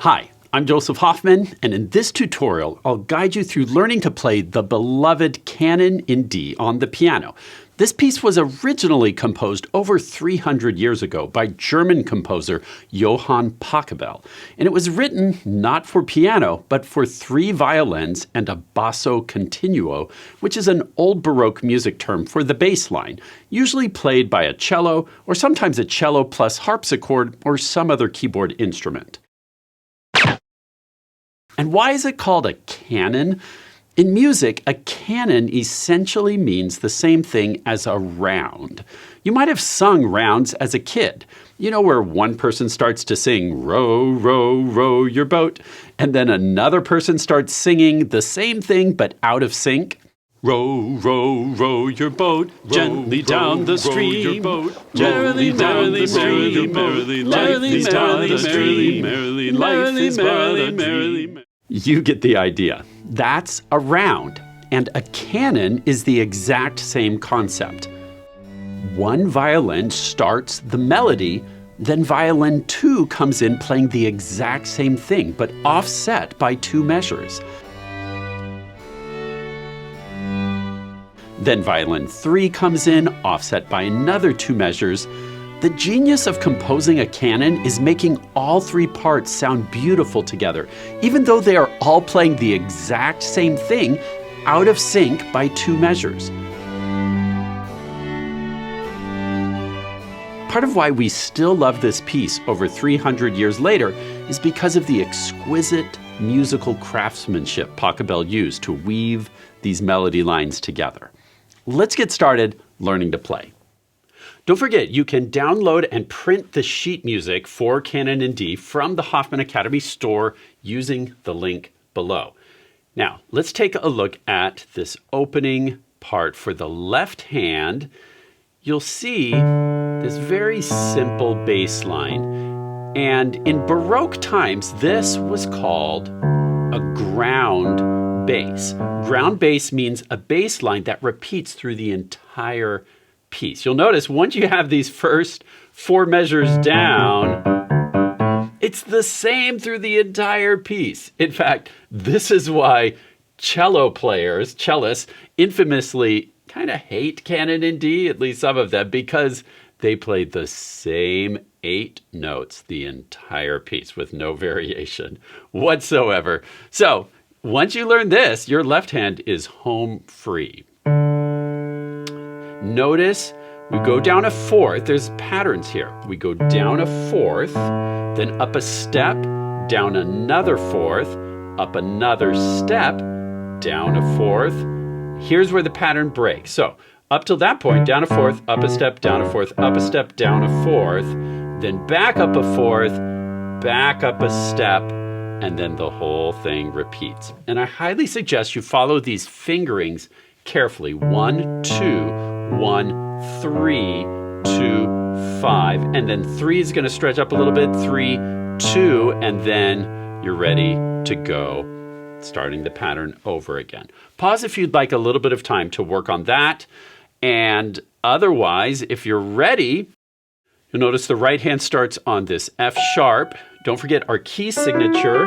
Hi, I'm Joseph Hoffman, and in this tutorial, I'll guide you through learning to play the beloved Canon in D on the piano. This piece was originally composed over 300 years ago by German composer Johann Pachelbel, and it was written not for piano, but for 3 violins and a basso continuo, which is an old Baroque music term for the bass line, usually played by a cello, or sometimes a cello plus harpsichord or some other keyboard instrument. And why is it called a canon? In music, a canon essentially means the same thing as a round. You might have sung rounds as a kid. You know, where one person starts to sing, row, row, row your boat, and then another person starts singing the same thing but out of sync. Row, row, row your boat gently down the stream. Merrily, merrily, merrily, merrily, life is down the stream. Merrily, life is merrily, merrily. You get the idea. That's a round, and a canon is the exact same concept. One violin starts the melody, then violin 2 comes in playing the exact same thing, but offset by 2 measures. Then violin 3 comes in, offset by another 2 measures. The genius of composing a canon is making all 3 parts sound beautiful together, even though they are all playing the exact same thing, out of sync by 2 measures. Part of why we still love this piece over 300 years later is because of the exquisite musical craftsmanship Pachelbel used to weave these melody lines together. Let's get started learning to play. Don't forget, you can download and print the sheet music for Canon in D from the Hoffman Academy store using the link below. Now, let's take a look at this opening part for the left hand. You'll see this very simple bass line. And in Baroque times, this was called a ground bass. Ground bass means a bass line that repeats through the entire piece. You'll notice once you have these first 4 measures down, it's the same through the entire piece. In fact, this is why cellists infamously kind of hate Canon in D, at least some of them, because they play the same 8 notes the entire piece with no variation whatsoever. So once you learn this, your left hand is home free. Notice we go down a 4th. There's patterns here. We go down a 4th, then up a step, down another 4th, up another step, down a 4th. Here's where the pattern breaks. So up till that point, down a 4th, up a step, down a 4th, up a step, down a 4th, then back up a 4th, back up a step, and then the whole thing repeats. And I highly suggest you follow these fingerings carefully. 1, 2, 1, 3, 2, 5, and then 3 is going to stretch up a little bit, 3, 2, and then you're ready to go, starting the pattern over again. Pause if you'd like a little bit of time to work on that, and otherwise, if you're ready, you'll notice the right hand starts on this F sharp. Don't forget our key signature.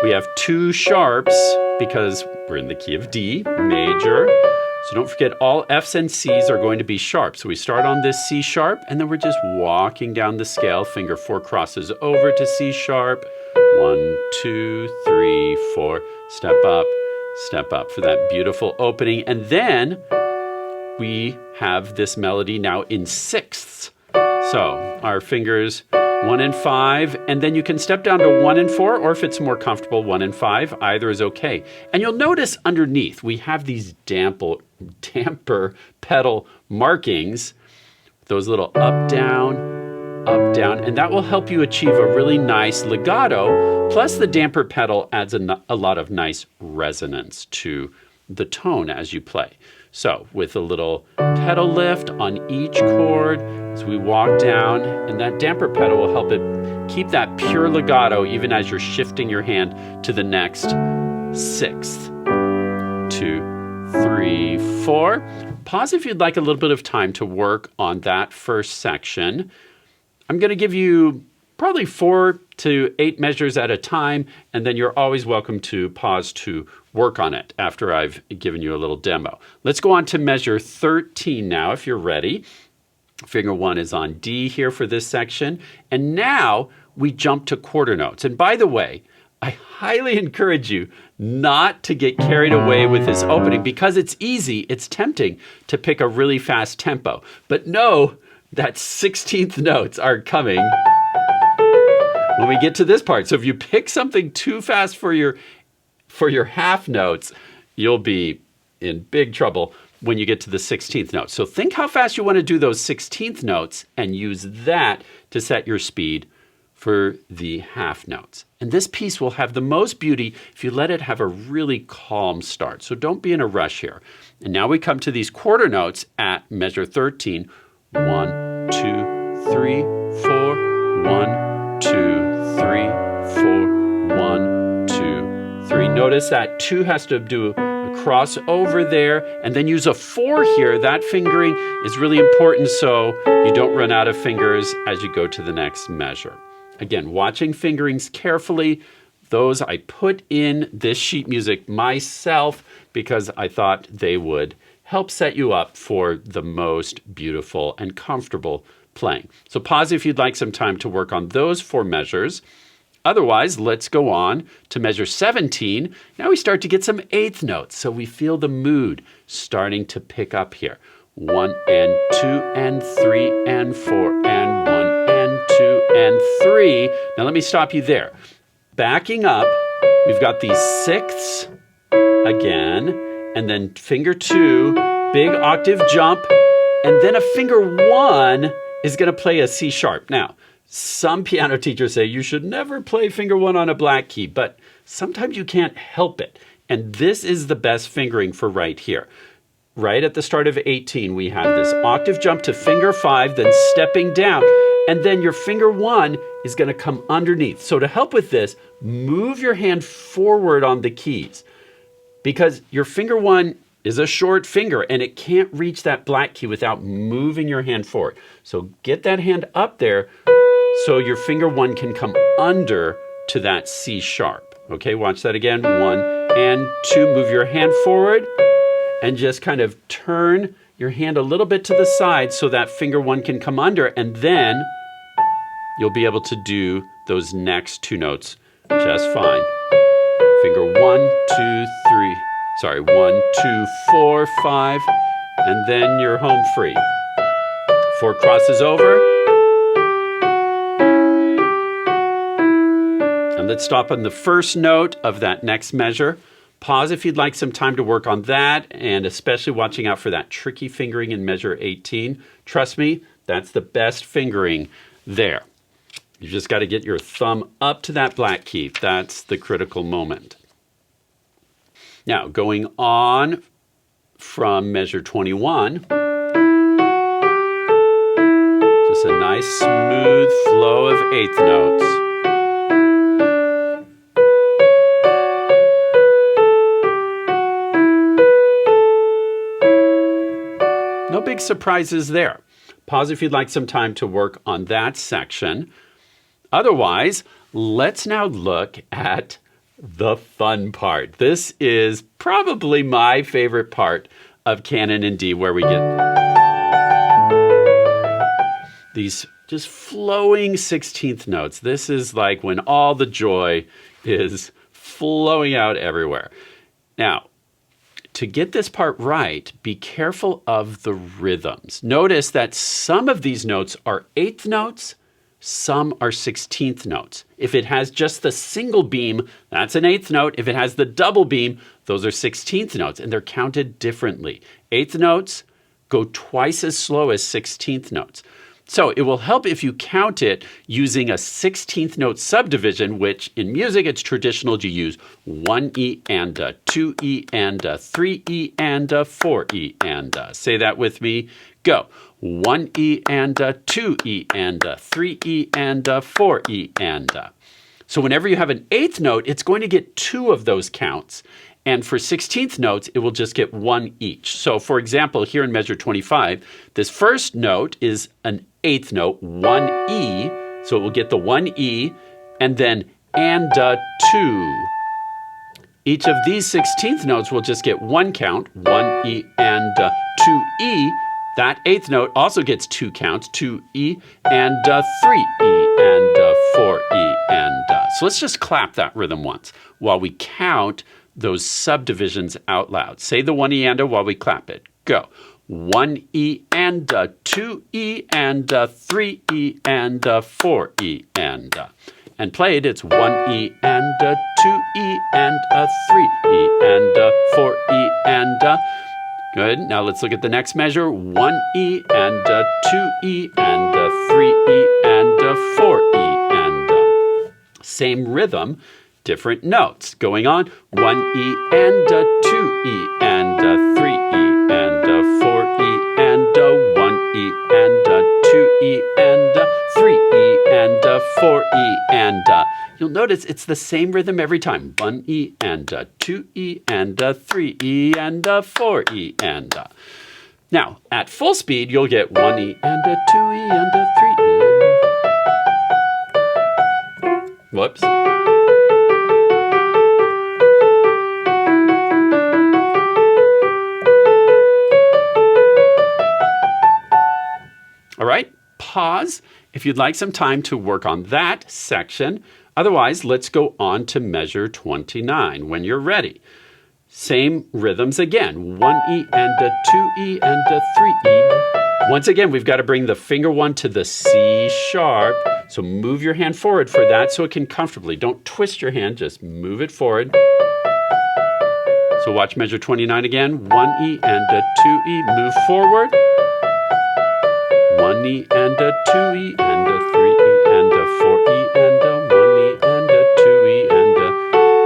We have 2 sharps because we're in the key of D, major. So don't forget, all F's and C's are going to be sharp. So we start on this C sharp, and then we're just walking down the scale. Finger 4 crosses over to C sharp. 1, 2, 3, 4. Step up for that beautiful opening. And then we have this melody now in 6ths. So our fingers 1 and 5, and then you can step down to 1 and 4, or if it's more comfortable, 1 and 5, either is okay. And you'll notice underneath, we have these damper pedal markings, those little up, down, and that will help you achieve a really nice legato, plus the damper pedal adds a lot of nice resonance to the tone as you play. So with a little pedal lift on each chord as we walk down, and that damper pedal will help it keep that pure legato even as you're shifting your hand to the next 6th. 2, 3, 4. Pause if you'd like a little bit of time to work on that first section. I'm going to give you probably 4 to 8 measures at a time, and then you're always welcome to pause to work on it after I've given you a little demo. Let's go on to measure 13 now, if you're ready. Finger 1 is on D here for this section, and now we jump to quarter notes. And by the way, I highly encourage you not to get carried away with this opening because it's easy, it's tempting to pick a really fast tempo. But know that 16th notes are coming when we get to this part. So if you pick something too fast for your half notes, you'll be in big trouble when you get to the 16th note. So think how fast you want to do those 16th notes and use that to set your speed for the half notes. And this piece will have the most beauty if you let it have a really calm start. So don't be in a rush here. And now we come to these quarter notes at measure 13. 1, 2, 3, 4, 1, 2, 3, 4, 1, 2, 3. Notice that 2 has to do a cross over there and then use a 4 here. That fingering is really important so you don't run out of fingers as you go to the next measure. Again, watching fingerings carefully. Those I put in this sheet music myself because I thought they would help set you up for the most beautiful and comfortable playing. So pause if you'd like some time to work on those 4 measures. Otherwise, let's go on to measure 17. Now we start to get some 8th notes, so we feel the mood starting to pick up here. 1 and 2 and 3 and 4 and 1 and 2 and 3. Now let me stop you there. Backing up, we've got these 6ths again, and then finger 2, big octave jump, and then a finger 1 is going to play a C sharp. Now, some piano teachers say you should never play finger 1 on a black key, but sometimes you can't help it. And this is the best fingering for right here. Right at the start of 18, we have this octave jump to finger 5, then stepping down, and then your finger 1 is going to come underneath. So to help with this, move your hand forward on the keys because your finger 1 is a short finger and it can't reach that black key without moving your hand forward. So get that hand up there so your finger 1 can come under to that C sharp. Okay, watch that again. 1 and 2, move your hand forward and just kind of turn your hand a little bit to the side so that finger 1 can come under, and then you'll be able to do those next 2 notes just fine. Finger 1, 2, 3. Sorry, 1, 2, 4, 5, and then you're home free. 4 crosses over. And let's stop on the first note of that next measure. Pause if you'd like some time to work on that, and especially watching out for that tricky fingering in measure 18. Trust me, that's the best fingering there. You just got to get your thumb up to that black key. That's the critical moment. Now, going on from measure 21, just a nice smooth flow of 8th notes. No big surprises there. Pause if you'd like some time to work on that section. Otherwise, let's now look at the fun part. This is probably my favorite part of Canon in D, where we get these just flowing 16th notes. This is like when all the joy is flowing out everywhere. Now, to get this part right, be careful of the rhythms. Notice that some of these notes are 8th notes, some are 16th notes. If it has just the single beam, that's an 8th note. If it has the double beam, those are 16th notes, and they're counted differently. 8th notes go twice as slow as 16th notes. So it will help if you count it using a 16th note subdivision, which in music it's traditional to use 1E and a, 2E and a, 3E and a, 4E and a. Say that with me. Go. 1E and a, 2E and a, 3E and a, 4E and a. So whenever you have an 8th note, it's going to get 2 of those counts. And for 16th notes, it will just get 1 each. So for example, here in measure 25, this first note is an 8th note, 1E. So it will get the one E and then and 2. Each of these 16th notes will just get one count, 1E and 2E. That 8th note also gets 2 counts, 2E and 3E and 4E and so let's just clap that rhythm once while we count those subdivisions out loud. Say the 1E and while we clap it. Go. 1E and 2E and 3E and 4E and played, it's 1E and 2E and 3E and 4E and good. Now let's look at the next measure. 1E and 2E and 3E and 4E and same rhythm, different notes going on. 1E and 2E and 3E and 4E and 1E and 2E and 3E and 4E and you'll notice it's the same rhythm every time. 1E and 2E and 3E and 4E and now at full speed you'll get 1E and 2E and 3E and whoops. All right, pause if you'd like some time to work on that section. Otherwise, let's go on to measure 29 when you're ready. Same rhythms again, 1E and 2E and 3E. Once again, we've got to bring the finger 1 to the C sharp. So move your hand forward for that so it can comfortably. Don't twist your hand, just move it forward. So watch measure 29 again, 1E and 2E, move forward. 1E and 2E and 3E and 4E and 1E and 2E and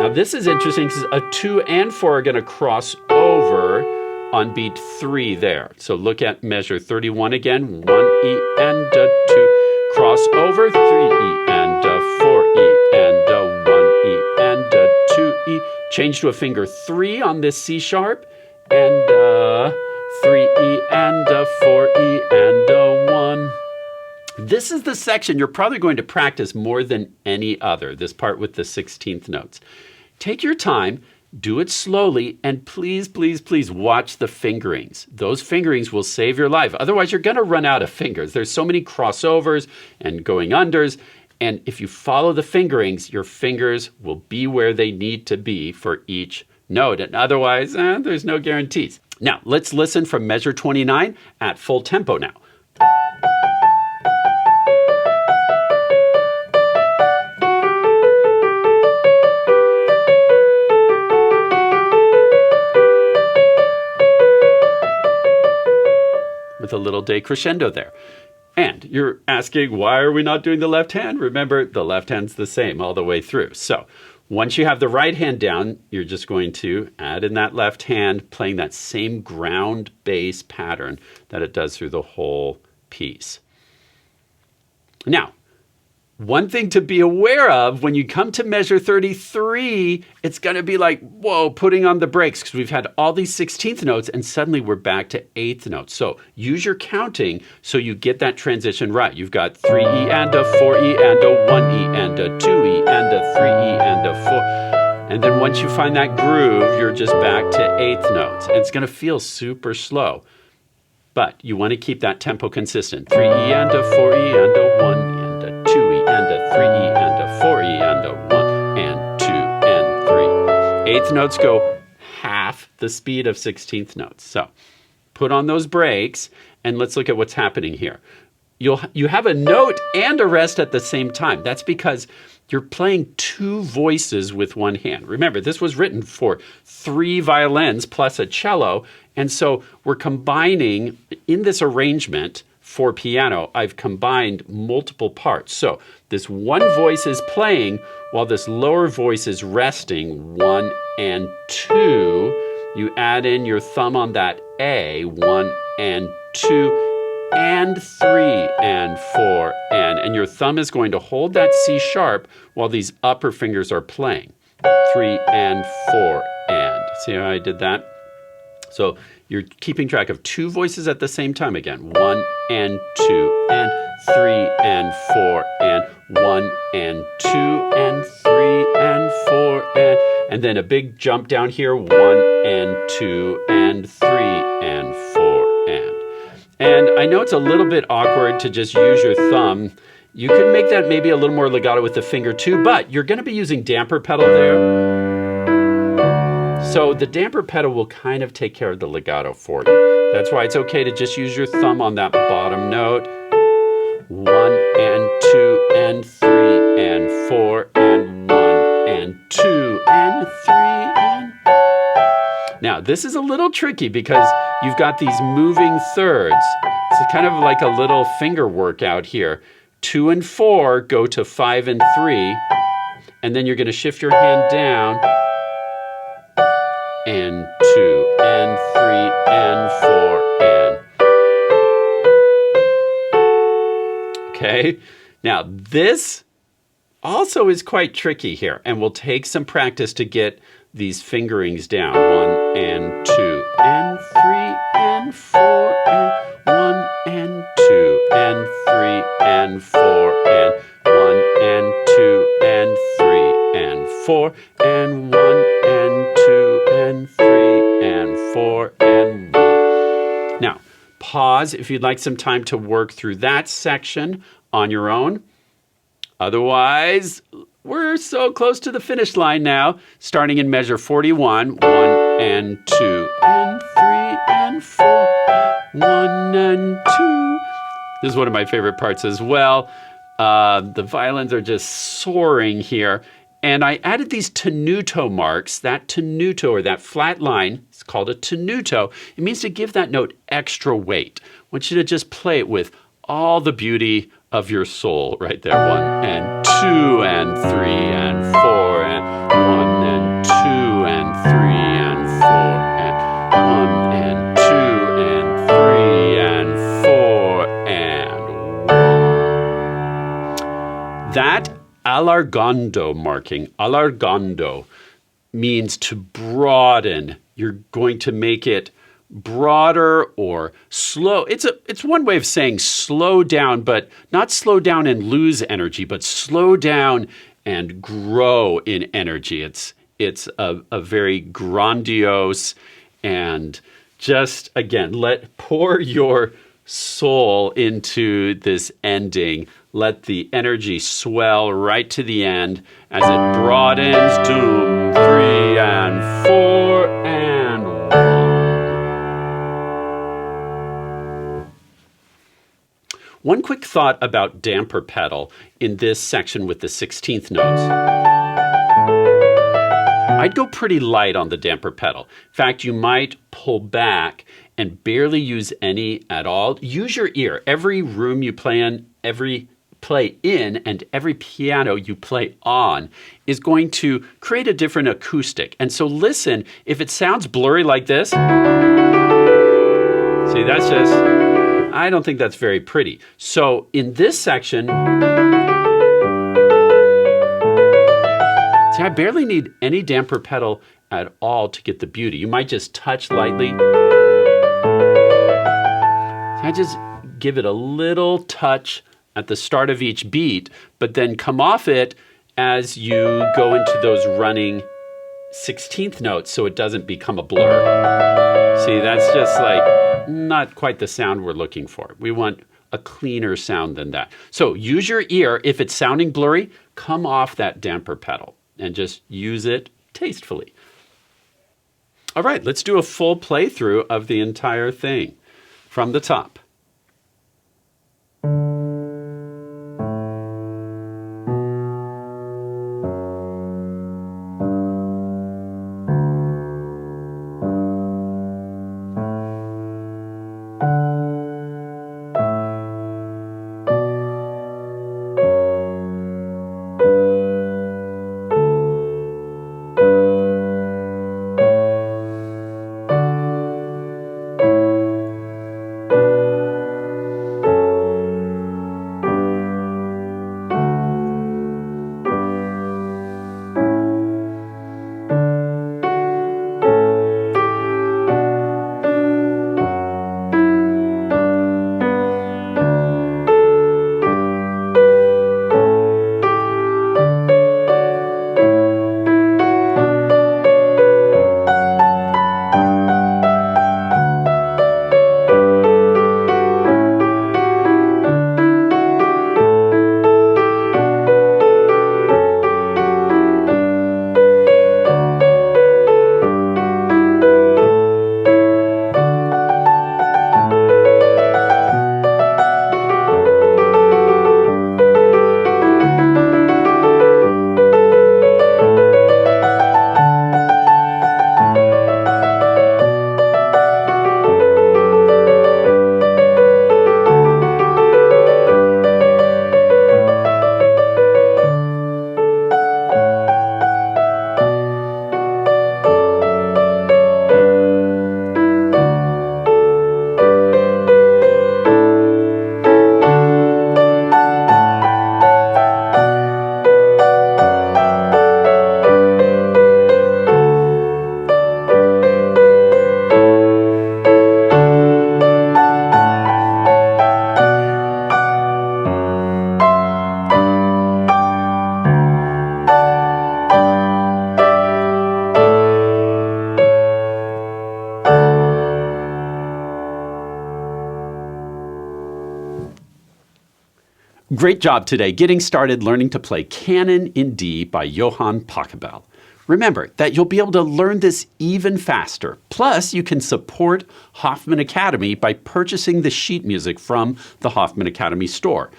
now this is interesting because a 2 and 4 are going to cross over on beat 3 there. So look at measure 31 again. 1E and 2 cross over, 3E and 4E and 1E and 2E. Change to a finger 3 on this C sharp and 3E and 4E and 1. This is the section you're probably going to practice more than any other, this part with the 16th notes. Take your time, do it slowly, and please, please, please watch the fingerings. Those fingerings will save your life. Otherwise, you're going to run out of fingers. There's so many crossovers and going unders, and if you follow the fingerings, your fingers will be where they need to be for each note, and otherwise, there's no guarantees. Now, let's listen from measure 29 at full tempo now. With a little decrescendo there. And you're asking, why are we not doing the left hand? Remember, the left hand's the same all the way through. So once you have the right hand down, you're just going to add in that left hand, playing that same ground bass pattern that it does through the whole piece. Now, one thing to be aware of when you come to measure 33, it's going to be like, whoa, putting on the brakes because we've had all these 16th notes and suddenly we're back to 8th notes. So use your counting so you get that transition right. You've got 3E and a 4E and a 1E and a 2E and a 3E and a 4. And then once you find that groove, you're just back to 8th notes. And it's going to feel super slow. But you want to keep that tempo consistent. 3E and a 4E and a 1E and a 2E and a 3E and a 4E and a 1 and 2 and 3. 8th notes go half the speed of 16th notes. So put on those brakes and let's look at what's happening here. You have a note and a rest at the same time. That's because you're playing 2 voices with one hand. Remember, this was written for 3 violins plus a cello. And so we're combining, in this arrangement for piano, I've combined multiple parts. So this one voice is playing while this lower voice is resting, 1 and 2. You add in your thumb on that A, 1 and 2. And 3 and 4 and your thumb is going to hold that C sharp while these upper fingers are playing. 3 and 4 and. See how I did that? So you're keeping track of 2 voices at the same time again. 1 and 2 and 3 and 4 and 1 and 2 and 3 and 4 and then a big jump down here, 1 and 2 and 3 and 4 and I know it's a little bit awkward to just use your thumb. You could make that maybe a little more legato with the finger too, but you're going to be using damper pedal there. So the damper pedal will kind of take care of the legato for you. That's why it's okay to just use your thumb on that bottom note. 1 and 2 and 3 and 4 and 1 and 2 and 3 and... Now, this is a little tricky because you've got these moving thirds. It's kind of like a little finger workout here. 2 and 4 go to 5 and 3, and then you're going to shift your hand down, and 2 and 3 and 4 and... Okay, now this also is quite tricky here, and will take some practice to get these fingerings down. 1 and 2 and 3 and 4 and 1 and 2 and 3 and 4 and 1 and 2 and 3 and 4 and 1 and 2 and 3 and 4 and 1. Now, pause if you'd like some time to work through that section on your own. Otherwise, we're so close to the finish line now, starting in measure 41, 1 and 2 and 3 and 4, 1 and 2. This is one of my favorite parts as well. The violins are just soaring here. And I added these tenuto marks. That tenuto, or that flat line, is called a tenuto. It means to give that note extra weight. I want you to just play it with all the beauty of your soul right there. 1 and 2 and 3 and 4 and 1 and 2 and 3 and 4 and 1 and 2 and 3 and 4 and 1. That allargando marking, allargando, means to broaden. You're going to make it broader or slow. It's one way of saying slow down, but not slow down and lose energy, but slow down and grow in energy. It's a very grandiose, and just again, pour your soul into this ending. Let the energy swell right to the end as it broadens. Doom, 3 and 4 and 1. One quick thought about damper pedal in this section with the 16th notes. I'd go pretty light on the damper pedal. In fact, you might pull back and barely use any at all. Use your ear. Every room you play in, and every piano you play on is going to create a different acoustic. And so listen, if it sounds blurry like this, see, that's just... I don't think that's very pretty. So in this section, see, I barely need any damper pedal at all to get the beauty. You might just touch lightly. So I just give it a little touch at the start of each beat, but then come off it as you go into those running 16th notes so it doesn't become a blur. See, that's just like not quite the sound we're looking for. We want a cleaner sound than that. So use your ear. If it's sounding blurry, come off that damper pedal and just use it tastefully. All right, let's do a full playthrough of the entire thing from the top. Great job today getting started learning to play Canon in D by Johann Pachelbel. Remember that you'll be able to learn this even faster. Plus, you can support Hoffman Academy by purchasing the sheet music from the Hoffman Academy store.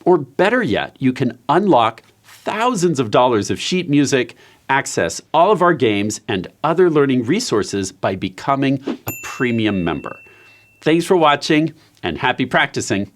Or better yet, you can unlock thousands of dollars of sheet music, access all of our games, and other learning resources by becoming a premium member. Thanks for watching, and happy practicing.